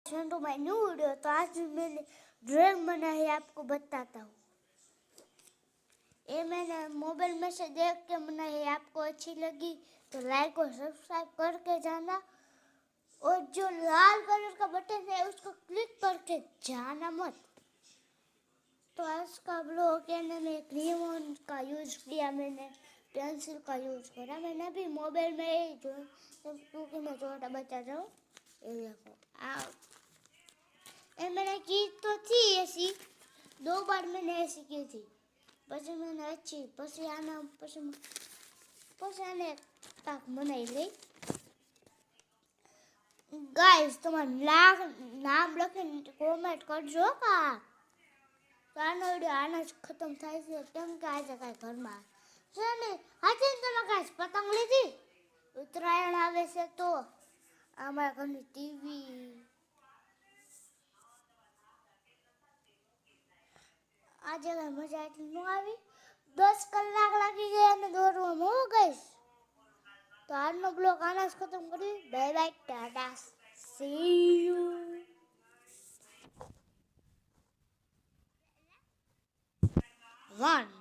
To my new video. तो आज मैंने ड्राइंग बनाई है, आपको बताता हूँ। ये मैंने मोबाइल में से देख के बनाई है। आपको अच्छी लगी तो लाइक और सब्सक्राइब करके जाना, और जो लाल कलर का बटन है उसको क्लिक करके जाना मत। तो आज का ब्लॉग है, मैंने क्रेयॉन का यूज किया, मैंने पेंसिल का यूज करा। मैंने भी मोबाइल में जो क्योंकि मैं छोटा बच्चा जाऊँ, ये देखो मैंने की तो थी ऐसी, 2 बार मैंने ऐसी की थी। પછી मैंने अच्छी પછી આને પાક બનાવી લઈ। ગાઈસ તમારું નામ લખીને કોમેન્ટ કરજો કા। તો આનો વિડીયો આના જ ખતમ થાય છે, કેમ કે આજે કાંઈ ઘરમાં છે નહીં। આજે તમે કાંઈ પતંગ લીધી? ઉત્તરાયણ આવે છે તો અમારા ઘરની ટીવી આજે કઈ મજા એટલી ન આવી। 10 કલાક લાગી ગયા અને દોરવામાં હું ગઈશ। તો આજનો બ્લોગ આના જ ખતમ કરી। Bye bye, Tata, C you. 1